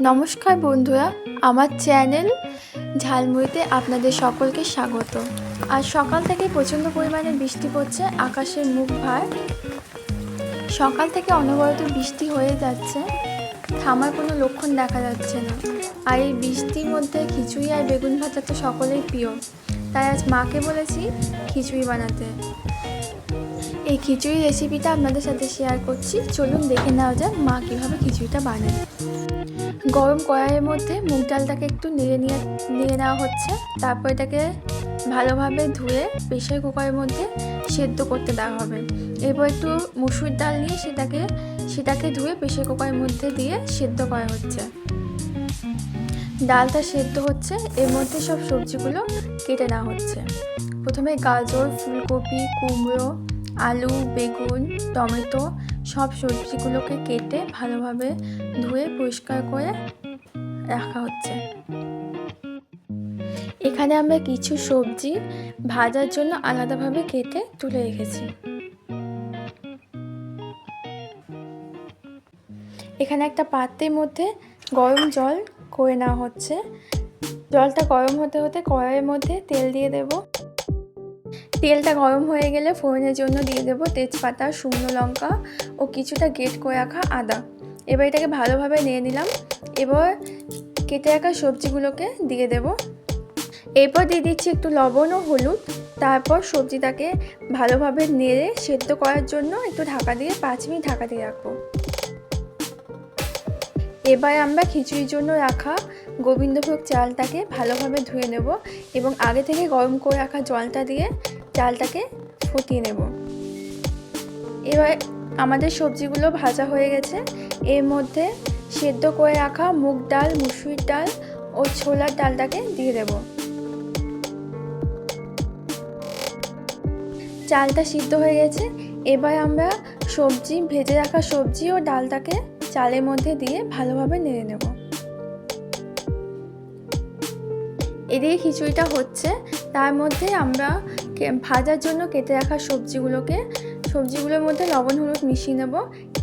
নমস্কার বন্ধুরা, আমার চ্যানেল ঝালমুড়িতে আপনাদের সকলকে স্বাগত। আজ সকাল থেকে প্রচণ্ড পরিমাণে বৃষ্টি পড়ছে, আকাশের মুখ ভার। সকাল থেকে অনবরত বৃষ্টি হয়ে যাচ্ছে, থামার কোনো লক্ষণ দেখা যাচ্ছে না। আর এই বৃষ্টির মধ্যে খিচুড়ি আর বেগুন ভাজা তো সকলেই প্রিয়, তাই আজ মাকে বলেছি খিচুড়ি বানাতে। এই খিচুড়ি রেসিপিটা আপনাদের সাথে শেয়ার করছি, চলুন দেখে নেওয়া যাক মা কীভাবে খিচুড়িটা বানায়। গরম কড়াইয়ের মধ্যে মুগ ডালটাকে একটু নেড়ে নেওয়া হচ্ছে। তারপর এটাকে ভালোভাবে ধুয়ে প্রেসার কুকারের মধ্যে সেদ্ধ করতে দেওয়া হবে। এরপর একটু মুসুর ডাল নিয়ে সেটাকে ধুয়ে প্রেসার কুকারের মধ্যে দিয়ে সেদ্ধ করা হচ্ছে। ডালটা সেদ্ধ হচ্ছে, এর মধ্যে সব সবজিগুলো কেটে নেওয়া হচ্ছে। প্রথমে গাজর, ফুলকপি, কুমড়ো, আলু, বেগুন, টমেটো সব সবজিগুলোকে কেটে ভালোভাবে ধুয়ে পরিষ্কার করে রাখা হচ্ছে। এখানে আমরা কিছু সবজি ভাজার জন্য আলাদাভাবে কেটে তুলে রেখেছি। এখানে একটা পাত্রের মধ্যে গরম জল করে নেওয়া হচ্ছে। জলটা গরম হতে হতে কড়াইয়ের মধ্যে তেল দিয়ে দেব। তেলটা গরম হয়ে গেলে ফোড়নের জন্য দিয়ে দেব তেজপাতা, শুকনো লঙ্কা ও কিছুটা গ্রেট করে রাখা আদা। এবার এটাকে ভালোভাবে নিয়ে নিলাম। এবার কেটে রাখা সবজিগুলোকে দিয়ে দেব। এরপর দিয়ে দিচ্ছি একটু লবণ ও হলুদ। তারপর সবজিটাকে ভালোভাবে নেড়ে সেদ্ধ করার জন্য একটু ঢাকা দিয়ে 5 মিনিট ঢাকা দিয়ে রাখবো। এবার আমরা খিচুড়ির জন্য রাখা গোবিন্দভোগ চালটাকে ভালোভাবে ধুয়ে নেব এবং আগে থেকে গরম করে রাখা জলটা দিয়ে চালটাকে ফুটিয়ে নেব। এবার আমাদের সবজিগুলো ভাজা হয়ে গেছে। এর মধ্যে সেদ্ধ করে রাখা মুগ ডাল, মুসুর ডাল ও ছোলার ডালটাকে দিয়ে দেব। চালটা সিদ্ধ হয়ে গেছে। এবার আমরা ভেজে রাখা সবজি ও ডালটাকে চালের মধ্যে দিয়ে ভালোভাবে নেড়ে নেব। এদিকে খিচুড়িটা হচ্ছে, তার মধ্যে আমরা ভাজার জন্য কেটে রাখা সবজিগুলোর মধ্যে লবণ হলুদ মিশিয়ে নেব।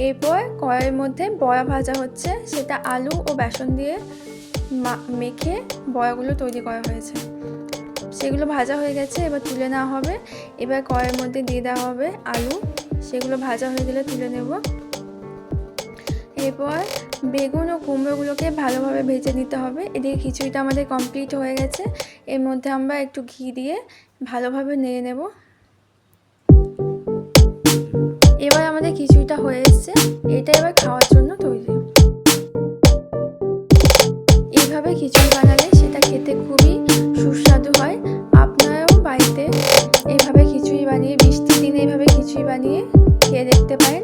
এরপর কড়াইয়ের মধ্যে বড়া ভাজা হচ্ছে, সেটা আলু ও বেসন দিয়ে মেখে বড়াগুলো তৈরি করা হয়েছে। সেগুলো ভাজা হয়ে গেছে, এবার তুলে নেওয়া হবে। এবার কড়াইয়ের মধ্যে দিয়ে দেওয়া হবে আলু, সেগুলো ভাজা হয়ে গেলে তুলে নেব। এরপর বেগুন ও কুমড়োগুলোকে ভালোভাবে ভেজে নিতে হবে। এদিকে খিচুড়িটা আমাদের কমপ্লিট হয়ে গেছে। এর মধ্যে আমরা একটু ঘি দিয়ে ভালোভাবে নেড়ে নেব। এবার আমাদের খিচুড়িটা হয়ে এসছে, এটা এবার খাওয়ার জন্য তৈরি। এইভাবে খিচুড়ি বানালে সেটা খেতে খুবই সুস্বাদু হয়। আপনারাও বাড়িতে এইভাবে খিচুড়ি বানিয়ে, বৃষ্টির দিনে এইভাবে খিচুড়ি বানিয়ে খেয়ে দেখতে পারেন।